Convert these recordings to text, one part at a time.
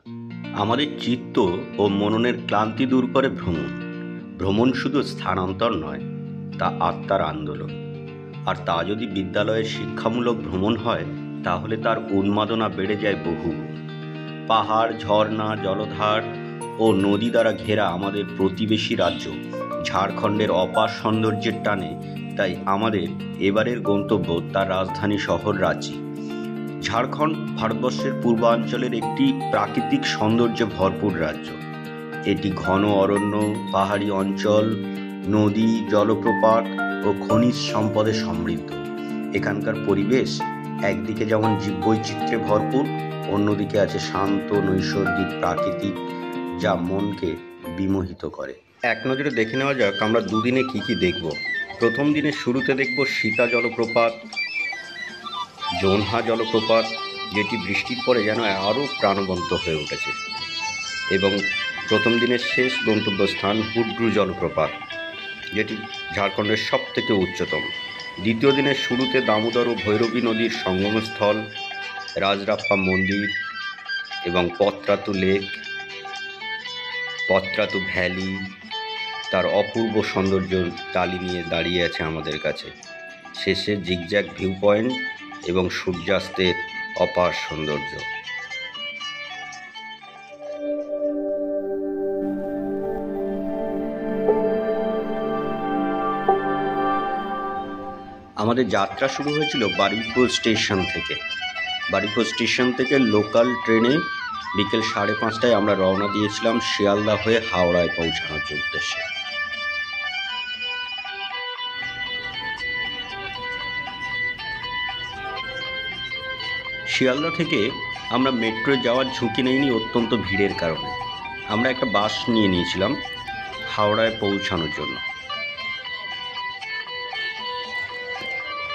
আমাদের চিত্ত ও মননের ক্লান্তি দূর করে ভ্রমণ। ভ্রমণ শুধু স্থানান্তর নয়, তা আত্মার আন্দোলন। আর তা যদি বিদ্যালয়ের শিক্ষামূলক ভ্রমণ হয়, তাহলে তার উন্মাদনা বেড়ে যায় বহুগুণ। পাহাড়, ঝর্ণা, জলধার ও নদী দ্বারা ঘেরা আমাদের প্রতিবেশী রাজ্য ঝাড়খণ্ডের অপার সৌন্দর্যের টানে তাই আমাদের এবারের গন্তব্য তার রাজধানী শহর রাঁচি। ঝাড়খণ্ড ভারতবর্ষের পূর্বাঞ্চলের একটি প্রাকৃতিক সৌন্দর্যে ভরপুর রাজ্য। এটি ঘন অরণ্য, পাহাড়ি অঞ্চল, নদী, জলপ্রপাত ও খনিজ সম্পদে সমৃদ্ধ। এখানকার পরিবেশ একদিকে যেমন জীববৈচিত্র্যে ভরপুর, অন্যদিকে আছে শান্ত নৈসর্গিক প্রাকৃতিক, যা মনকে বিমোহিত করে। এক নজরে দেখে নেওয়া যাক আমরা দুদিনে কি কি দেখব। প্রথম দিনের শুরুতে দেখব সীতা জলপ্রপাত, জোনহা জলপ্রপাত, যেটি বৃষ্টির পরে যেন আরও প্রাণবন্ত হয়ে উঠেছে। এবং প্রথম দিনের শেষ গন্তব্যস্থান হুড্রু জলপ্রপাত, যেটি ঝাড়খণ্ডের সবথেকে উচ্চতম। দ্বিতীয় দিনের শুরুতে দামোদর ও ভৈরবী নদীর সঙ্গমস্থল, রাজরাপ্পা মন্দির এবং পত্রাতু লেক, পত্রাতু ভ্যালি তার অপূর্ব সৌন্দর্য টালি নিয়ে দাঁড়িয়ে আছে আমাদের কাছে। শেষে জিগজ্যাগ ভিউ পয়েন্ট এবং সূর্যাস্তের অপার সৌন্দর্য। আমাদের যাত্রা শুরু হয়েছিল বারুইপুর স্টেশন থেকে। বারুইপুর স্টেশন থেকে লোকাল ট্রেনে বিকেল 5:30টায় আমরা রওনা দিয়েছিলাম শিয়ালদা হয়ে হাওড়ায় পৌঁছানোর উদ্দেশ্যে। শিয়ালদা থেকে আমরা মেট্রোয় যাওয়ার ঝুঁকি নেইনি অত্যন্ত ভিড়ের কারণে। আমরা একটা বাস নিয়ে নিয়েছিলাম হাওড়ায় পৌঁছানোর জন্য।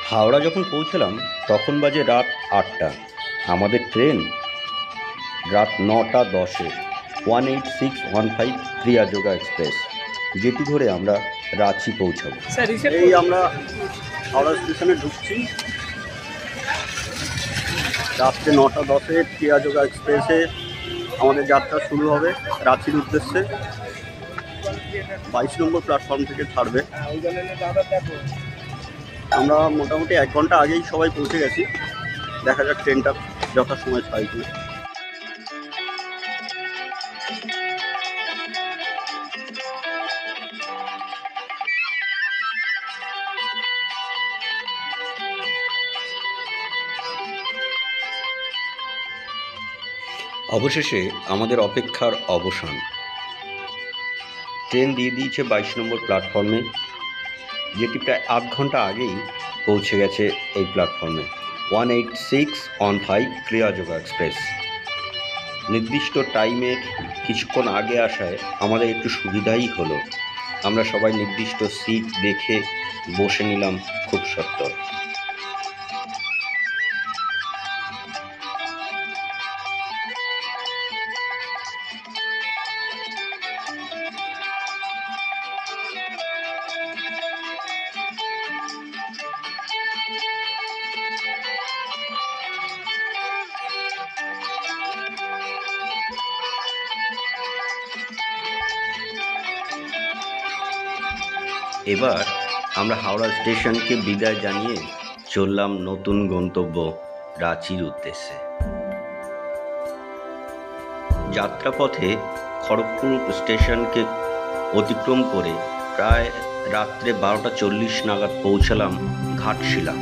হাওড়া যখন পৌঁছলাম তখন বাজে রাত 8টা। আমাদের ট্রেন রাত 9:10-এ 18615 ক্রিয়াযোগা এক্সপ্রেস, যেটি ধরে আমরা রাঁচি পৌঁছাবো। এই আমরা হাওড়া স্টেশনে ঢুকছি। রাত্রে 9:10-এ ক্রিয়াযোগা এক্সপ্রেসে আমাদের যাত্রা শুরু হবে রাঁচির উদ্দেশ্যে। 22 নম্বর প্ল্যাটফর্ম থেকে ছাড়বে। আমরা মোটামুটি 1 ঘন্টা আগেই সবাই পৌঁছে গেছি। দেখা যাক ট্রেনটা যথাসময় ছাড়ে কি। অবশেষে আমাদের অপেক্ষার অবসান। ট্রেন দিয়ে দিয়েছে 22 নম্বর প্ল্যাটফর্মে, যেটি প্রায় 8 ঘন্টা আগেই পৌঁছে গেছে এই প্ল্যাটফর্মে। 18615 ক্রিয়াযোগা এক্সপ্রেস। নির্দিষ্ট টাইমের কিছুক্ষণ আগে আসায় আমাদের একটু সুবিধাই হলো। আমরা সবাই নির্দিষ্ট সিট দেখে বসে নিলাম খুব সত্বর। এবার আমরা হাওড়া স্টেশনকে বিদায় জানিয়ে চললাম নতুন গন্তব্য রাঁচির উদ্দেশ্যে। যাত্রাপথে খড়গপুর স্টেশনকে অতিক্রম করে প্রায় রাত্রে 12:40 নাগাদ পৌঁছালাম ঘাটশিলা।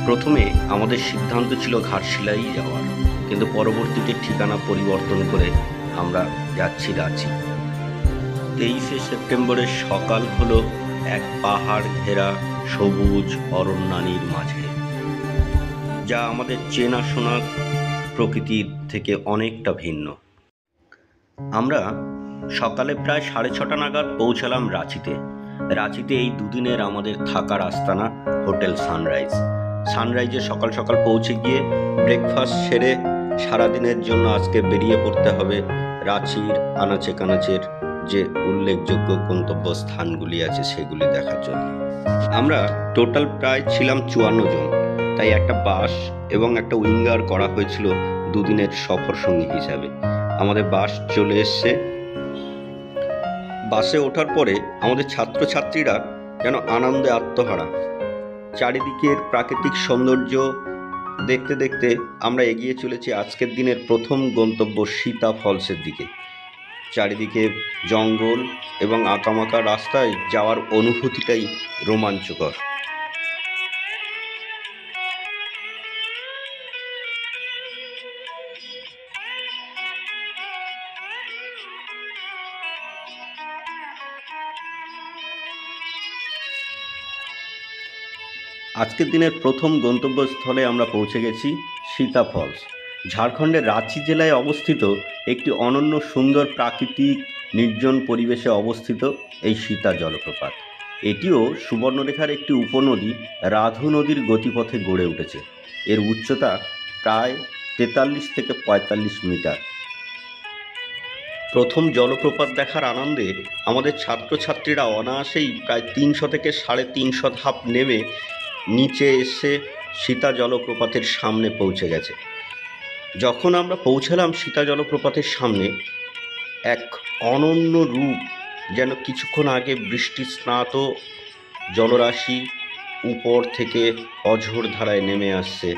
প্রথমে আমাদের সিদ্ধান্ত ছিল ঘাটশিলাই যাওয়ার, কিন্তু পরবর্তীতে ঠিকানা পরিবর্তন করে আমরা যাচ্ছি রাঁচি। 23শে সেপ্টেম্বরের সকাল হলো এক পাহাড় ঘেরা সবুজ অরণ্যানীর মাঝে, যা আমাদের চেনাশোনা প্রকৃতির থেকে অনেকটা ভিন্ন। আমরা সকালে প্রায় 6:30 নাগাদ পৌঁছালাম রাঁচিতে। রাঁচিতে এই দুদিনের আমাদের থাকার আস্তানা হোটেল সানরাইজ। সানরাইজে সকাল সকাল পৌঁছে গিয়ে ব্রেকফাস্ট সেরে সারাদিনের জন্য আজকে বেরিয়ে পড়তে হবে রাঁচির আনাচে কানাচের যে উল্লেখযোগ্য গন্তব্য স্থানগুলি আছে সেগুলি দেখার জন্য। আমরা টোটাল প্রায় ছিলাম 54 জন, তাই একটা বাস এবং একটা উইঙ্গার করা হয়েছিল দুদিনের সফর সঙ্গী হিসাবে। আমাদের বাস চলে এসছে। বাসে ওঠার পরে আমাদের ছাত্রছাত্রীরা যেন আনন্দে আত্মহারা। চারিদিকের প্রাকৃতিক সৌন্দর্য দেখতে দেখতে আমরা এগিয়ে চলেছি আজকের দিনের প্রথম গন্তব্য সীতা ফলসের দিকে। চারিদিকে জঙ্গল এবং আঁকামাকা রাস্তায় যাওয়ার অনুভূতিটাই রোমাঞ্চকর। আজকের দিনের প্রথম গন্তব্যস্থলে আমরা পৌঁছে গেছি সীতা ফলস। ঝাড়খণ্ডের রাঁচি জেলায় অবস্থিত একটি অনন্য সুন্দর প্রাকৃতিক নির্জন পরিবেশে অবস্থিত এই সীতা জলপ্রপাত। এটিও সুবর্ণরেখার একটি উপনদী রাধু নদীর গতিপথে গড়ে উঠেছে। এর উচ্চতা প্রায় 43 থেকে 45 মিটার। প্রথম জলপ্রপাত দেখার আনন্দে আমাদের ছাত্রছাত্রীরা অনায়াসেই প্রায় 300 থেকে 350 ধাপ নেমে নিচে এসে সীতা জলপ্রপাতের সামনে পৌঁছে গেছে। যখন আমরা পৌঁছালাম সীতা জলপ্রপাতের সামনে, এক অনন্য রূপ যেন কিছুক্ষণ আগে বৃষ্টি স্নাত জলরাশি উপর থেকে অঝোর ধারায় নেমে আসছে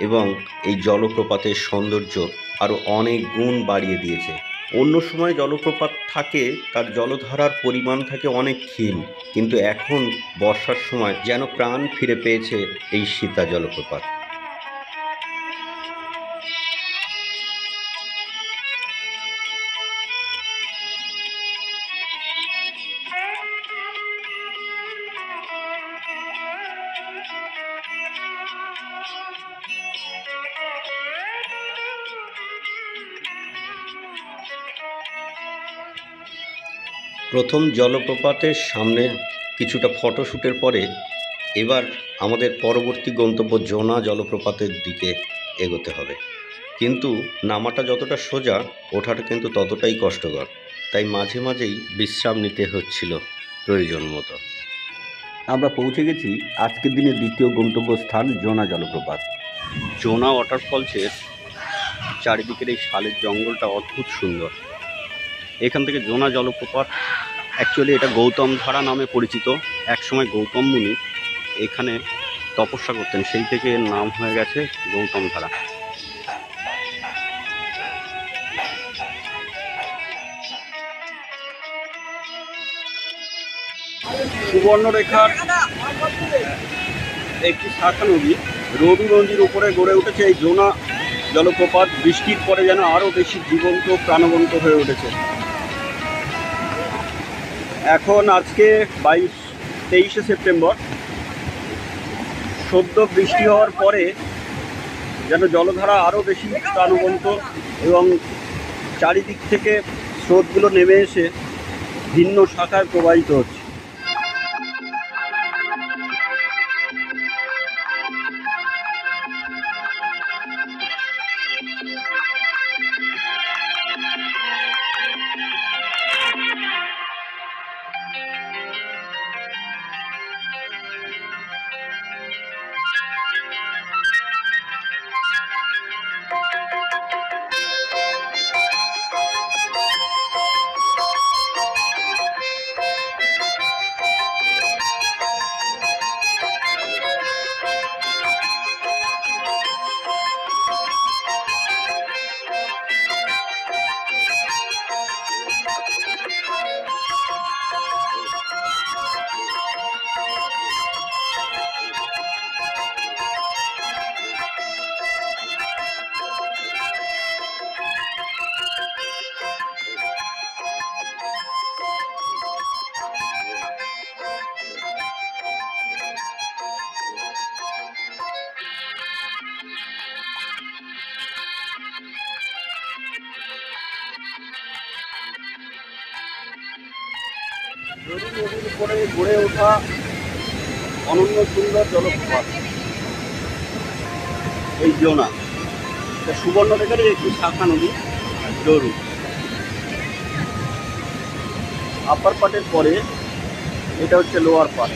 এবং এই জলপ্রপাতের সৌন্দর্য আরও অনেক গুণ বাড়িয়ে দিয়েছে। অন্য সময় জলপ্রপাত থাকে, তার জলধারার পরিমাণ থাকে অনেক ক্ষীণ, কিন্তু এখন বর্ষার সময় যেন প্রাণ ফিরে পেয়েছে এই সীতা জলপ্রপাত। প্রথম জলপ্রপাতের সামনে কিছুটা ফটোশ্যুটের পরে এবার আমাদের পরবর্তী গন্তব্য জোনা জলপ্রপাতের দিকে এগোতে হবে। কিন্তু নামাটা যতটা সোজা, ওঠাটা কিন্তু ততটাই কষ্টকর, তাই মাঝে মাঝেই বিশ্রাম নিতে হচ্ছিল প্রয়োজন মতো। আমরা পৌঁছে গেছি আজকের দিনের দ্বিতীয় গন্তব্যস্থান জোনা জলপ্রপাত। জোনা ওয়াটারফলসের চারিদিকের এই শালের জঙ্গলটা অদ্ভুত সুন্দর। এখান থেকে জোনা জলপ্রপাত, অ্যাকচুয়ালি এটা গৌতম ধারা নামে পরিচিত। একসময় গৌতম মুনি এখানে তপস্যা করতেন, সেই থেকে এর নাম হয়ে গেছে গৌতম ধারা। সুবর্ণরেখার একটি শাখা নদী রবি নদীর উপরে গড়ে উঠেছে এই জোনা জলপ্রপাত। বৃষ্টির পরে যেন আরও বেশি জীবন্ত প্রাণবন্ত হয়ে উঠেছে। এখন আজকে 23শে সেপ্টেম্বর। সদ্য বৃষ্টি হওয়ার পরে যেন জলধারা আরও বেশি প্রাণবন্ত এবং চারিদিক থেকে স্রোতগুলো নেমে এসে ভিন্ন শাখায় প্রবাহিত হচ্ছে। নদীর উপরে গড়ে ওঠা অনন্য সুন্দর জলপ্রপাত এই জোনা। সুবর্ণরেখার একটি শাখা নদী জরু। আপার পার্টের পরে এটা হচ্ছে লোয়ার পার্ট।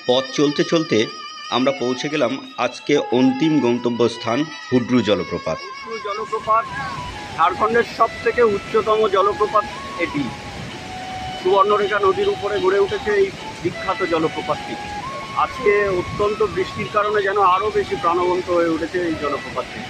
পথ চলতে চলতে আমরা পৌঁছে গেলাম আজকে অন্তিম গন্তব্যস্থান হুড্রু জলপ্রপাত। হুড্রু জলপ্রপাত ঝাড়খণ্ডের সব থেকে উচ্চতম জলপ্রপাত এটি। সুবর্ণরেখা নদীর উপরে গড়ে উঠেছে এই বিখ্যাত জলপ্রপাতটি। আজকে অত্যন্ত বৃষ্টির কারণে যেন আরও বেশি প্রাণবন্ত হয়ে উঠেছে এই জলপ্রপাতটি।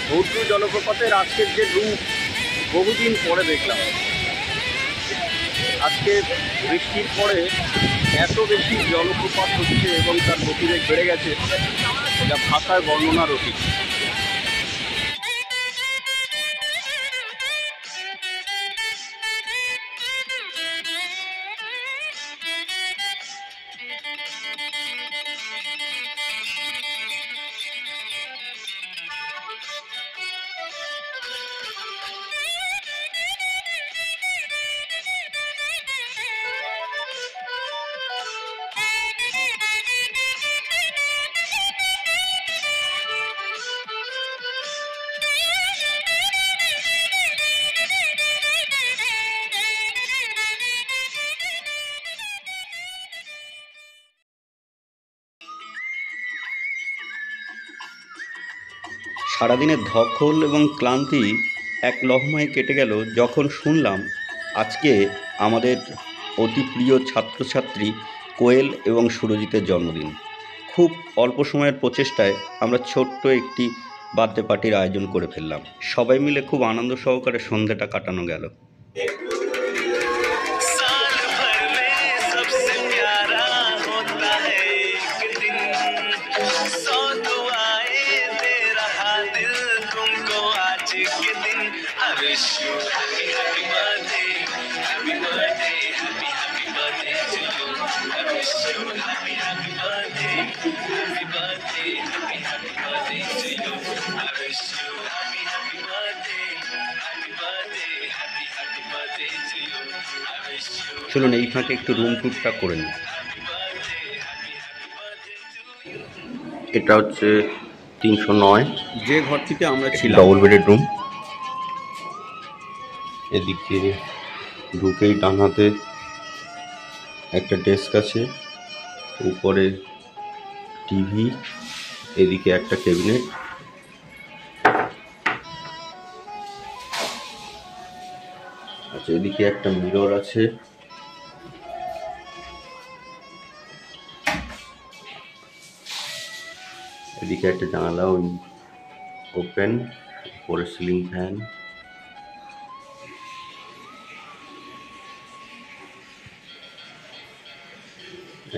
হুড্রু জলপ্রপাতের আজকের যে রূপ বহুদিন পরে দেখলাম। আজকে বৃষ্টির পরে এত বেশি জলপ্রপাত হচ্ছে এবং তার গতিবেগ বেড়ে গেছে, যা ভাষায় বর্ণনার অতীত। সারাদিনের ধকল এবং ক্লান্তি এক লহমায় কেটে গেল যখন শুনলাম আজকে আমাদের অতি প্রিয় ছাত্রছাত্রী কোয়েল এবং সুরজিতের জন্মদিন। খুব অল্প সময়ের প্রচেষ্টায় আমরা ছোট্ট একটি বার্থডে পার্টির আয়োজন করে ফেললাম। সবাই মিলে খুব আনন্দ সহকারে সন্ধ্যাটা কাটানো গেল। চলুন এই ফাঁকে একটু রুম টুরটা করে নিই। এটা হচ্ছে 309 যে ঘরটিতে আমরা ছিলাম, ডবল বেডের রুম। এদিকে ঢুকেই ডান হাতে একটা ডেস্ক আছে, উপরে টিভি, এদিকে একটা ক্যাবিনেট, আচ্ছা এদিকে একটা মিরর আছে, এদিকে একটা জানালা ওপেন, উপরে সিলিং ফ্যান,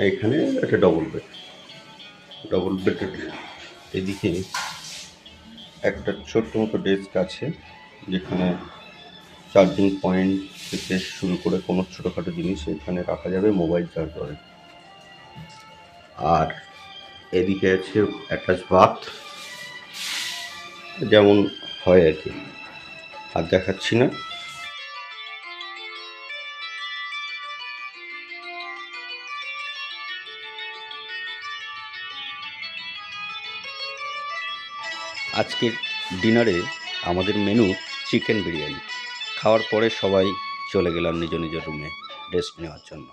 এখানে একটা ডবল বেডের এদিকে একটা ছোট্ট মতো ডেস্ক আছে, যেখানে চার্জিং পয়েন্ট থেকে শুরু করে কোনো ছোটোখাটো জিনিস এখানে রাখা যাবে, মোবাইল চার্জ করে। আর এদিকে আছে অ্যাটাচ বাথ, যেমন হয় আর কি, আর দেখাচ্ছি না। আজকের ডিনারে আমাদের মেনু চিকেন বিরিয়ানি। খাওয়ার পরে সবাই চলে গেলাম নিজ নিজ রুমে রেস্ট নেওয়ার জন্য।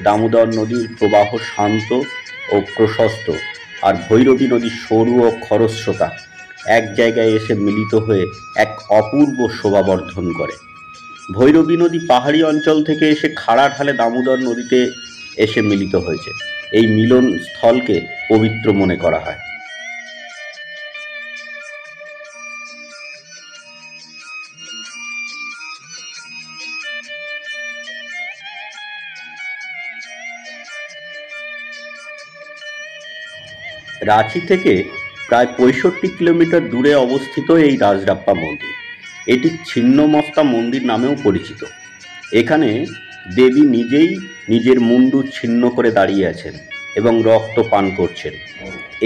দামোদর নদীর প্রবাহ শান্ত ও প্রশস্ত, আর ভৈরবী নদী সরু ও খরস্রোতা এক জায়গায় এসে মিলিত হয়ে এক অপূর্ব শোভাবর্ধন করে। ভৈরবী নদী পাহাড়ি অঞ্চল থেকে এসে খাড়া ঢালে দামোদর নদীতে এসে মিলিত হয়েছে। এই মিলন স্থলকে পবিত্র মনে করা হয়। রাঁচি থেকে প্রায় 65 কিলোমিটার দূরে অবস্থিত এই রাজরাপ্পা মন্দির। এটি ছিন্নমস্তা মন্দির নামেও পরিচিত। এখানে দেবী নিজেই নিজের মুন্ডু ছিন্ন করে দাঁড়িয়ে আছেন এবং রক্ত পান করছেন।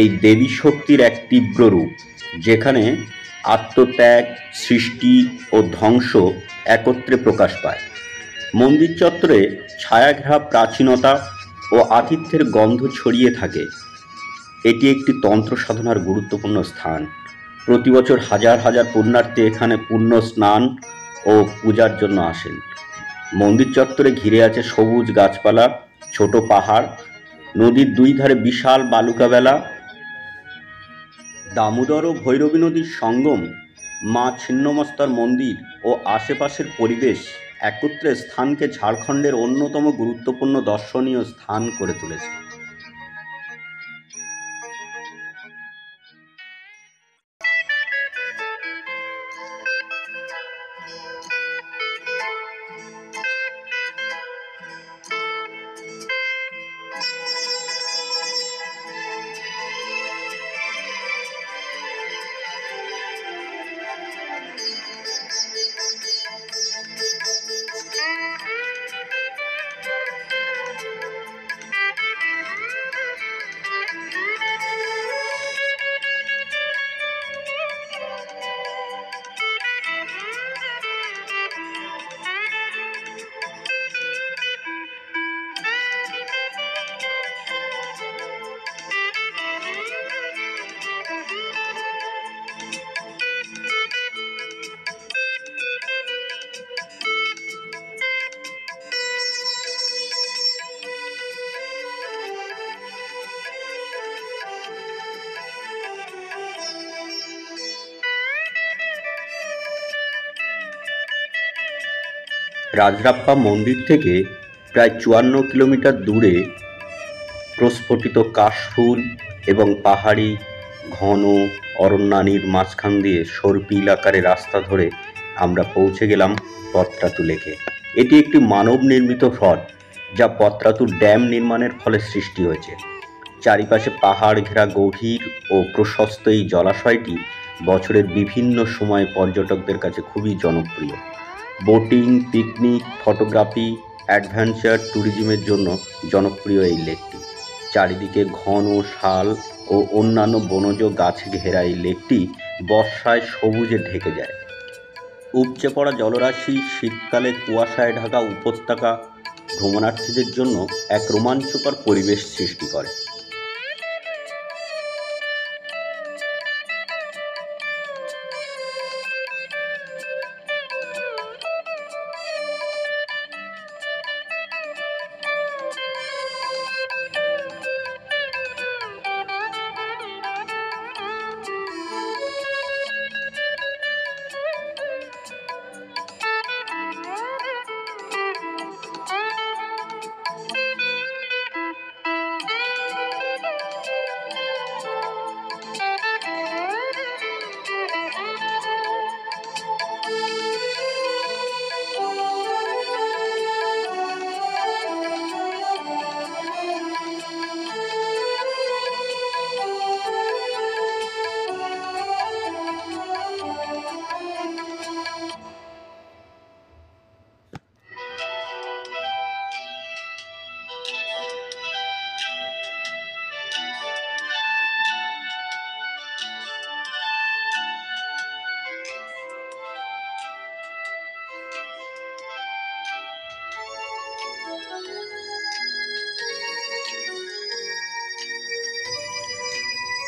এই দেবী শক্তির এক তীব্র রূপ, যেখানে আত্মত্যাগ, সৃষ্টি ও ধ্বংস একত্রে প্রকাশ পায়। মন্দির চত্বরে ছায়াঘেরা প্রাচীনতা ও আতিথ্যের গন্ধ ছড়িয়ে থাকে। এটি একটি তন্ত্র সাধনার গুরুত্বপূর্ণ স্থান। প্রতি বছর হাজার হাজার পুণ্যার্থী এখানে পুণ্য স্নান ও পূজার জন্য আসেন। মন্দির চত্বরে ঘিরে আছে সবুজ গাছপালা, ছোট পাহাড়, নদীর দুই ধারে বিশাল বালুকা বেলা। দামোদর ও ভৈরবী নদীর সঙ্গম, মা ছিন্নমস্তার মন্দির ও আশেপাশের পরিবেশ একত্রে স্থানকে ঝাড়খণ্ডের অন্যতম গুরুত্বপূর্ণ দর্শনীয় স্থান করে তুলেছে। রাজরাপ্পা মন্দির থেকে প্রায় 54 কিলোমিটার দূরে প্রস্ফুটিত কাশফুল এবং পাহাড়ি ঘন অরণ্যানীর মাঝখান দিয়ে সর্পিল আকারে রাস্তা ধরে আমরা পৌঁছে গেলাম পত্রাতু লেকে। এটি একটি মানব নির্মিত হ্রদ, যা পত্রাতু ড্যাম নির্মাণের ফলে সৃষ্টি হয়েছে। চারিপাশে পাহাড় ঘেরা গভীর ও প্রশস্ত এই জলাশয়টি বছরের বিভিন্ন সময়ে পর্যটকদের কাছে খুবই জনপ্রিয়। বোটিং, পিকনিক, ফটোগ্রাফি, অ্যাডভেঞ্চার ট্যুরিজমের জন্য জনপ্রিয় এই লেকটি। চারিদিকে ঘন শাল ও অন্যান্য বনজ গাছে ঘেরা এই লেকটি বর্ষায় সবুজে ঢেকে যায়। উপচে পড়া জলরাশি, শীতকালে কুয়াশায় ঢাকা উপত্যকা ভ্রমণার্থীদের জন্য এক রোমাঞ্চকর পরিবেশ সৃষ্টি করে।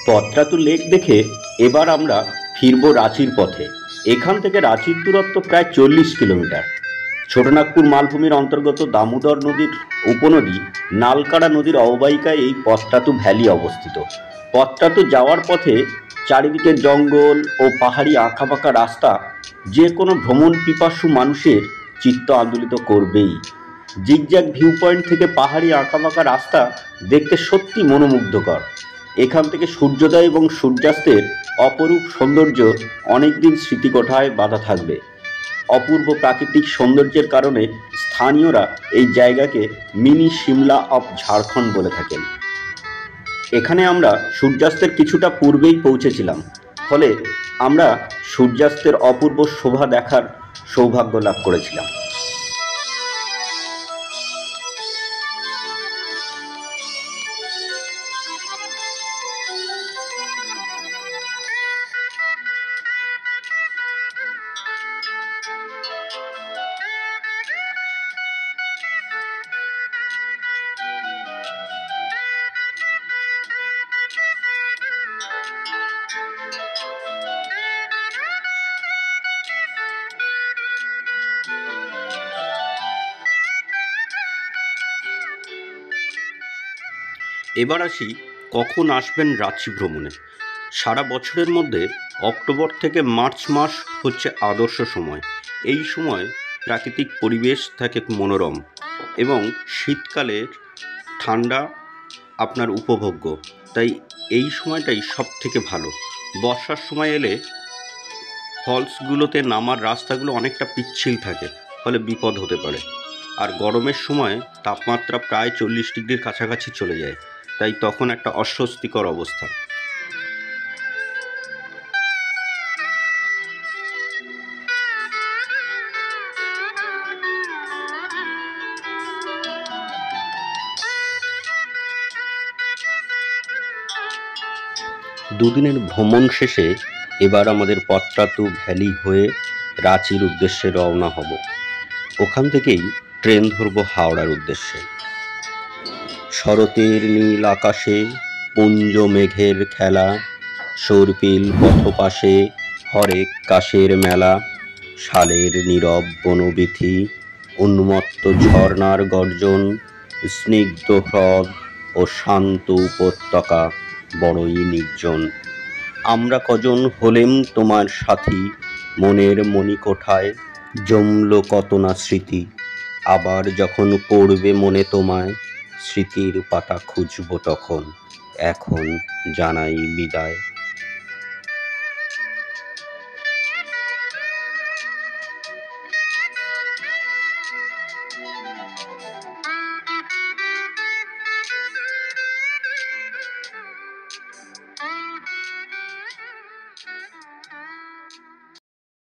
পত্রাতু লেক দেখে এবার আমরা ফিরব রাঁচির পথে। এখান থেকে রাঁচির দূরত্ব প্রায় 40 কিলোমিটার। ছোটনাগপুর মালভূমির অন্তর্গত দামোদর নদীর উপনদী নালকাড়া নদীর অববাহিকায় এই পত্রাতু ভ্যালি অবস্থিত। পত্রাতু যাওয়ার পথে চারিদিকে জঙ্গল ও পাহাড়ি আঁকাবাঁকা রাস্তা যে কোনো ভ্রমণ পিপাসু মানুষের চিত্ত আন্দোলিত করবেই। জিগজ্যাগ ভিউ পয়েন্ট থেকে পাহাড়ি আঁকাবাঁকা রাস্তা দেখতে সত্যি মনোমুগ্ধকর। এখান থেকে সূর্যোদয় এবং সূর্যাস্তের অপরূপ সৌন্দর্য অনেকদিন স্মৃতিকোঠায় বাঁধা থাকবে। অপূর্ব প্রাকৃতিক সৌন্দর্যের কারণে স্থানীয়রা এই জায়গাকে মিনি সিমলা অফ ঝাড়খণ্ড বলে থাকেন। এখানে আমরা সূর্যাস্তের কিছুটা পূর্বেই পৌঁছেছিলাম, ফলে আমরা সূর্যাস্তের অপূর্ব শোভা দেখার সৌভাগ্য লাভ করেছিলাম। এবার আসি, কখন আসবেন রাঁচি ভ্রমণে। সারা বছরের মধ্যে অক্টোবর থেকে মার্চ মাস হচ্ছে আদর্শ সময়। এই সময় প্রাকৃতিক পরিবেশ থাকে মনোরম এবং শীতকালের ঠান্ডা আপনার উপভোগ্য, তাই এই সময়টাই সব থেকে ভালো। বর্ষার সময় এলে ফলসগুলোতে নামার রাস্তাগুলো অনেকটা পিচ্ছিল থাকে, ফলে বিপদ হতে পারে। আর গরমের সময় তাপমাত্রা প্রায় 40 ডিগ্রির কাছাকাছি চলে যায়, তাই তখন একটা অস্বস্তিকর অবস্থা। দুদিনের ভ্রমণ শেষে এবার আমাদের পত্রাতু ভ্যালি হয়ে রাঁচির উদ্দেশ্যে রওনা হব। ওখান থেকেই ট্রেন ধরব হাওড়ার উদ্দেশ্যে। শরতের নীল আকাশে পুঞ্জ মেঘের খেলা, সর্পিল পথপাশে হরেক কাশের মেলা, শালের নীরব বনবিথি, উন্মত্ত ঝর্ণার গর্জন, স্নিগ্ধ হ্রদ ও শান্ত উপত্যকা বড়ই নির্জন। আমরা কজন হলেম তোমার সাথী, মনের মণিকোঠায় জমল কত না স্মৃতি। আবার যখন পড়বে মনে তোমায়, স্মৃতির পাতা খুঁজব তখন। এখন জানাই বিদায়।